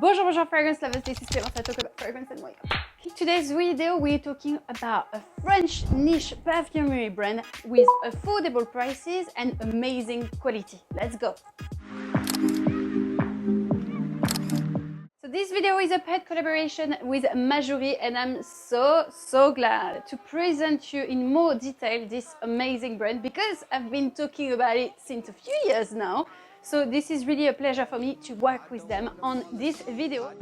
Bonjour, bonjour fragrance lovers, this is Clémence. I talk about fragrance and makeup. In today's video, we're talking about a French niche perfumery brand with affordable prices and amazing quality. Let's go! So this video is a paid collaboration with Majouri, and I'm so glad to present you in more detail this amazing brand because I've been talking about it since a few years now. So this is really a pleasure for me to work with them on this video.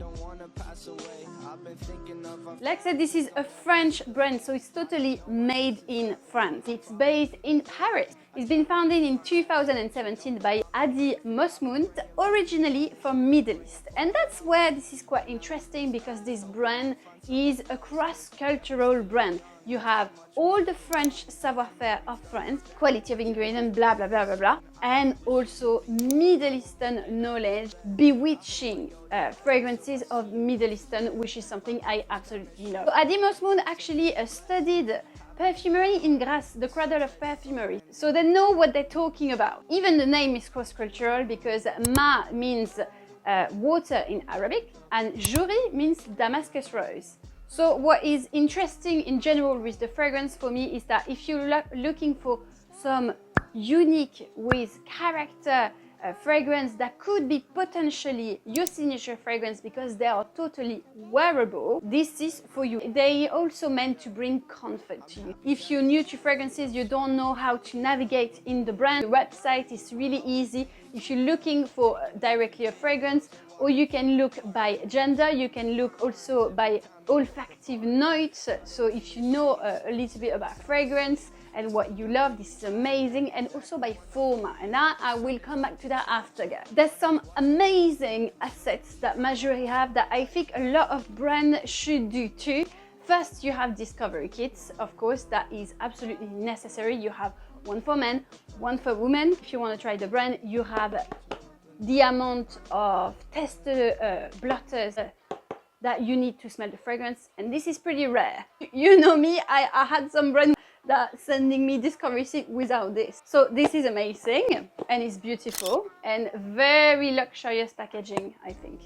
Like I said, this is a French brand, so it's totally made in France. It's based in Paris. It's been founded in 2017 by Hadi Mosmoon, originally from Middle East. And that's where this is quite interesting because this brand is a cross-cultural brand. You have all the French savoir-faire of France, quality of ingredients, blah, blah, blah, blah, blah, and also Middle Eastern knowledge, bewitching fragrances of Middle Eastern, which is something I absolutely love. So Hadi Mosmoon actually studied perfumery in Grasse, the cradle of perfumery. So they know what they're talking about. Even the name is cross-cultural because Ma means water in Arabic and Jouri means Damascus rose. So what is interesting in general with the fragrance for me is that if you're looking for some unique with character fragrance that could be potentially your signature fragrance because they are totally wearable, this is for you. They also meant to bring comfort to you. If you're new to fragrances, you don't know how to navigate in the brand, the website is really easy. If you're looking for directly a fragrance, or you can look by gender, you can look also by olfactive notes. So if you know a little bit about fragrance and what you love, this is amazing. And also by format, and I will come back to that after, guys. There's some amazing assets that Majouri have that I think a lot of brands should do too. First, you have discovery kits, of course, that is absolutely necessary. You have one for men, one for women. If you want to try the brand, you have the amount of tested blotters that you need to smell the fragrance, and this is pretty rare. You know me, I had some brands that sending me discovery kit without this. So this is amazing and it's beautiful and very luxurious packaging, I think.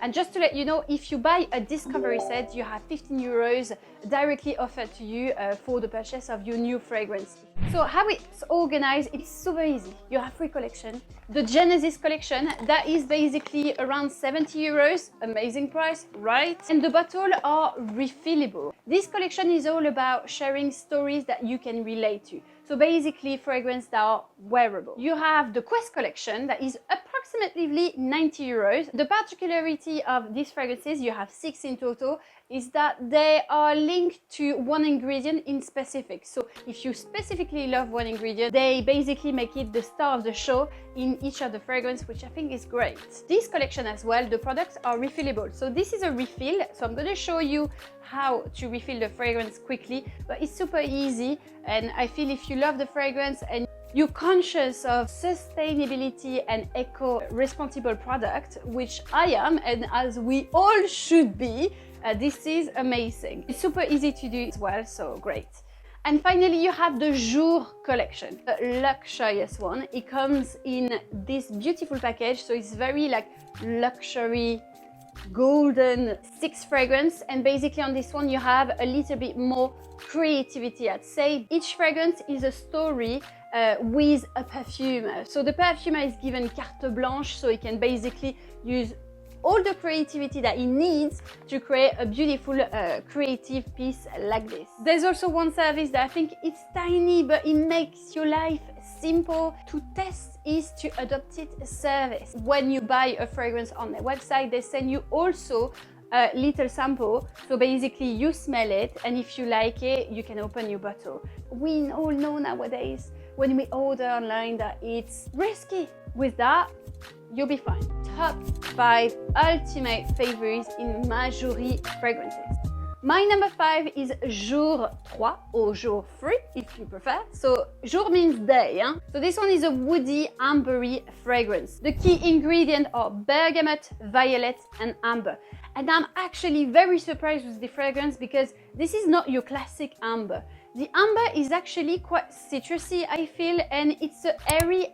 And just to let you know, if you buy a discovery set, you have 15 euros directly offered to you for the purchase of your new fragrance. So how it's organized, it's super easy. You have 3 collections. The Genesis collection, that is basically around 70 euros, amazing price, right? And the bottles are refillable. This collection is all about sharing stories that you can relate to. So basically fragrances that are wearable. You have the Quest collection that is approximately 90 euros. The particularity of these fragrances, you have 6 in total, is that they are linked to one ingredient in specific. So if you specifically love one ingredient, they basically make it the star of the show in each of the fragrance, which I think is great. This collection as well, the products are refillable. So this is a refill. So I'm going to show you how to refill the fragrance quickly, but it's super easy. And I feel if you love the fragrance and you're conscious of sustainability and eco-responsible product, which I am, and as we all should be, this is amazing. It's super easy to do as well, so great. And finally, you have the Jour collection, a luxurious one. It comes in this beautiful package, so it's very like luxury, golden 6 fragrance, and basically on this one you have a little bit more creativity. I'd say each fragrance is a story with a perfumer. So the perfumer is given carte blanche, so he can basically use all the creativity that he needs to create a beautiful creative piece like this. There's also one service that I think it's tiny, but it makes your life simple to test, is to adopt it service. When you buy a fragrance on their website, they send you also a little sample. So basically you smell it, and if you like it, you can open your bottle. We all know nowadays when we order online that it's risky. With that, you'll be fine. Top 5 ultimate favorites in Majouri fragrances. My number 5 is Jour 3 or Jour 3 if you prefer. So Jour means day. So this one is a woody ambery fragrance. The key ingredients are bergamot, violet and amber. And I'm actually very surprised with the fragrance because this is not your classic amber. The amber is actually quite citrusy, I feel, and it's a airy,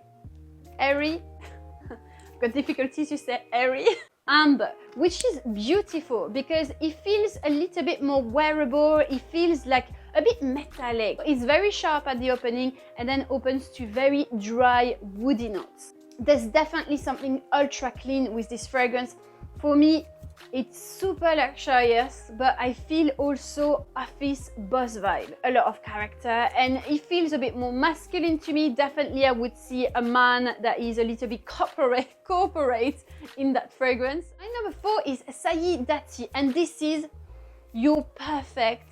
I've got difficulties to say airy, amber, which is beautiful because it feels a little bit more wearable. It feels like a bit metallic. It's very sharp at the opening and then opens to very dry, woody notes. There's definitely something ultra clean with this fragrance. For me, it's super luxurious, but I feel also office boss vibe, a lot of character, and it feels a bit more masculine to me. Definitely I would see a man that is a little bit corporate in that fragrance. My number 4 is Sayi Dati, and this is your perfect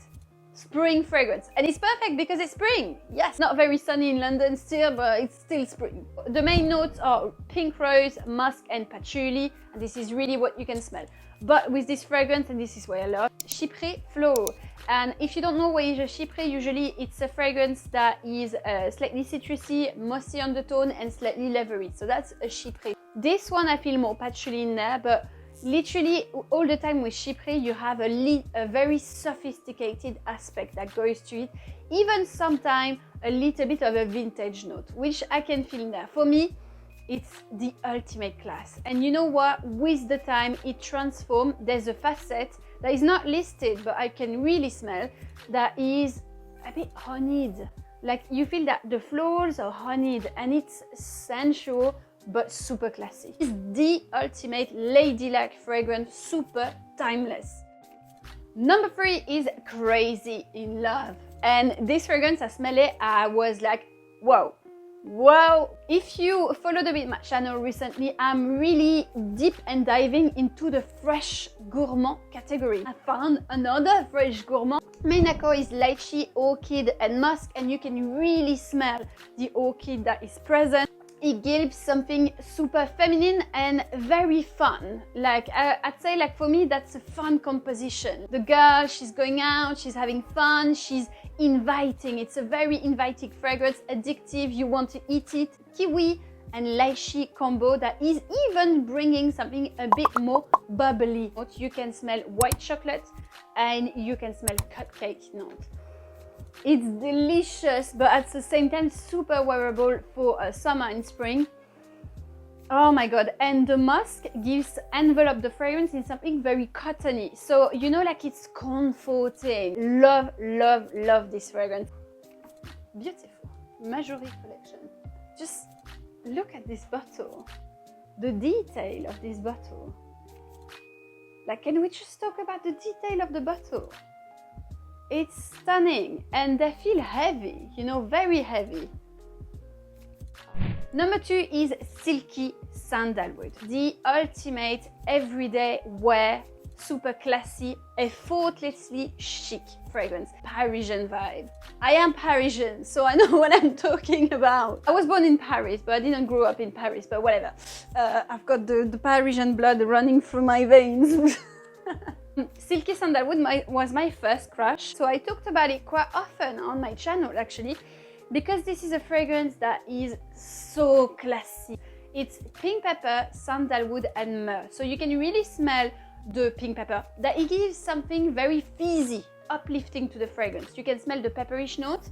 spring fragrance. And it's perfect because it's spring. Yes, not very sunny in London still, but it's still spring. The main notes are pink rose, musk and patchouli, and this is really what you can smell. But with this fragrance, and this is what I love, Chypre floral. And if you don't know what is a Chypre, usually it's a fragrance that is slightly citrusy, mossy undertone and slightly leathery. So that's a Chypre. This one I feel more patchouli in there, but literally all the time with Chypre you have a very sophisticated aspect that goes to it. Even sometimes a little bit of a vintage note, which I can feel in there. For me, it's the ultimate class. And you know what? With the time, it transforms. There's a facet that is not listed, but I can really smell that is a bit honeyed. Like you feel that the florals are honeyed and it's sensual, but super classy. It's the ultimate ladylike fragrance, super timeless. Number 3 is Crazy in Love. And this fragrance, I smell it, I was like, whoa. Wow, if you followed a bit my channel recently, I'm really deep and diving into the fresh gourmand category. I found another fresh gourmand. Main accord is lychee, orchid and musk, and you can really smell the orchid that is present. It gives something super feminine and very fun. Like I'd say, like for me, that's a fun composition. The girl, she's going out, she's having fun, she's inviting. It's a very inviting fragrance, addictive, you want to eat it. Kiwi and lychee combo that is even bringing something a bit more bubbly. You can smell white chocolate and you can smell cupcake note. It's delicious, but at the same time super wearable for summer and spring. Oh my god, and the musk envelop the fragrance in something very cottony. So, you know, like it's comforting. Love, love, love this fragrance. Beautiful. Majorie collection. Just look at this bottle. The detail of this bottle. Like, can we just talk about the detail of the bottle? It's stunning and they feel heavy, you know, very heavy. Number 2 is Silky Sandalwood, the ultimate everyday wear, super classy, effortlessly chic fragrance. Parisian vibe. I am Parisian, so I know what I'm talking about. I was born in Paris, but I didn't grow up in Paris, but whatever. I've got the Parisian blood running through my veins. Silky Sandalwood was my first crush, so I talked about it quite often on my channel actually, because this is a fragrance that is so classy. It's pink pepper, sandalwood and myrrh, so you can really smell the pink pepper, that it gives something very fizzy, uplifting to the fragrance. You can smell the pepperish note,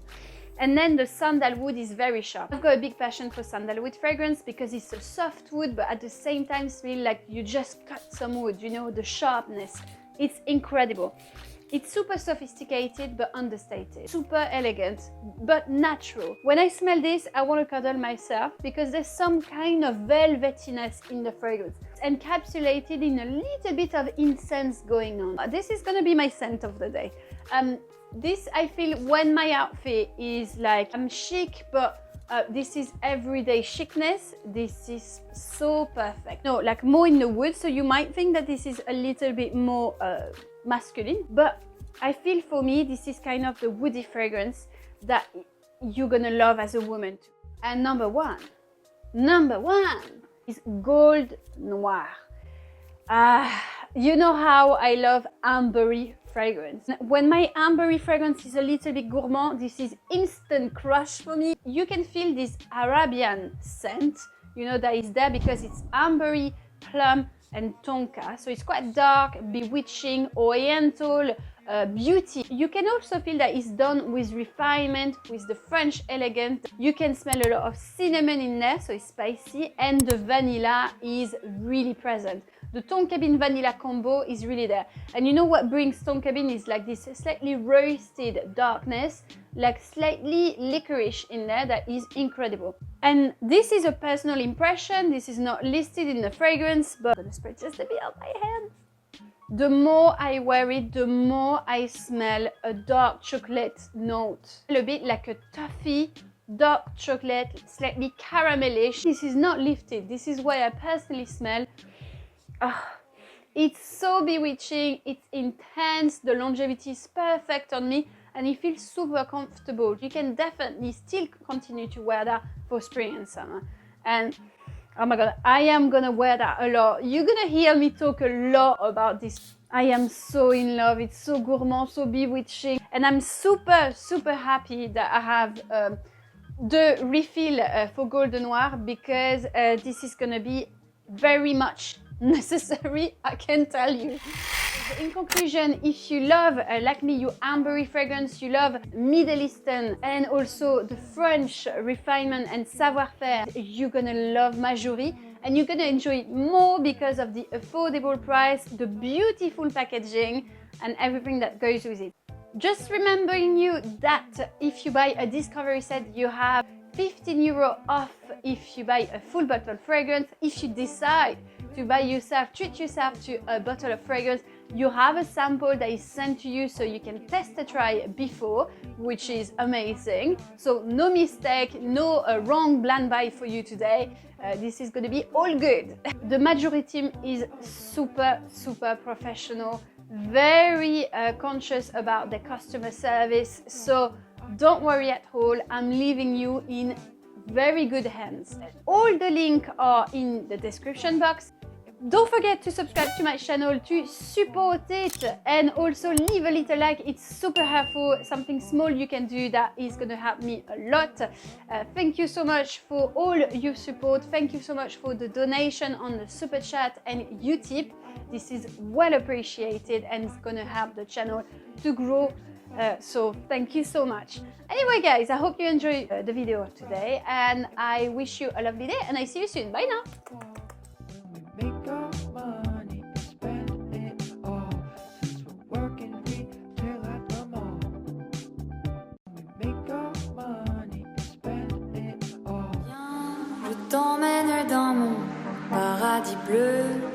and then the sandalwood is very sharp. I've got a big passion for sandalwood fragrance because it's a soft wood, but at the same time feel like you just cut some wood, you know, the sharpness. It's incredible. It's super sophisticated but understated, super elegant but natural. When I smell this, I want to cuddle myself because there's some kind of velvetiness in the fragrance. It's encapsulated in a little bit of incense going on. This is gonna be my scent of the day. This I feel when my outfit is like, I'm chic, but this is everyday chicness. This is so perfect. No, like more in the wood, so you might think that this is a little bit more masculine, but I feel for me this is kind of the woody fragrance that you're gonna love as a woman too. And number one is Gold Noir. You know how I love ambery fragrance. When my ambery fragrance is a little bit gourmand, this is instant crush for me. You can feel this Arabian scent, you know, that is there because it's ambery, plum and tonka, so it's quite dark, bewitching, oriental, beauty. You can also feel that it's done with refinement, with the French elegance. You can smell a lot of cinnamon in there, so it's spicy, and the vanilla is really present. The Tonka vanilla combo is really there. And you know what brings Tonka is like this slightly roasted darkness, like slightly licorice in there that is incredible. And this is a personal impression. This is not listed in the fragrance, but I'm gonna spray just a bit on my hands. The more I wear it, the more I smell a dark chocolate note. A bit like a toffee, dark chocolate, slightly caramellish. This is not lifted. This is what I personally smell. It's so bewitching, it's intense, the longevity is perfect on me, and it feels super comfortable. You can definitely still continue to wear that for spring and summer. And oh my god, I am gonna wear that a lot. You're gonna hear me talk a lot about this. I am so in love. It's so gourmand, so bewitching. And I'm super, super happy that I have the refill for Golden Noir, because this is gonna be very much necessary, I can tell you. In conclusion, if you love, like me, your ambery fragrance, you love Middle Eastern and also the French refinement and savoir-faire, you're gonna love Majuri, and you're gonna enjoy it more because of the affordable price, the beautiful packaging, and everything that goes with it. Just remembering you that if you buy a discovery set, you have 15 € off if you buy a full bottle fragrance. If you decide to buy yourself, treat yourself to a bottle of fragrance, you have a sample that is sent to you so you can test and try before, which is amazing. So no mistake, no wrong blind buy for you today. This is going to be all good. The Majuri team is super, super professional, very conscious about their customer service. So don't worry at all, I'm leaving you in very good hands. All the links are in the description box. Don't forget to subscribe to my channel to support it, and also leave a little like. It's super helpful. Something small you can do that is going to help me a lot. Thank you so much for all your support. Thank you so much for the donation on the super chat and Utip. This is well appreciated and it's going to help the channel to grow. So thank you so much. Anyway guys, I hope you enjoyed the video today, and I wish you a lovely day, and I see you soon. Bye now. Je t'emmène dans mon paradis bleu.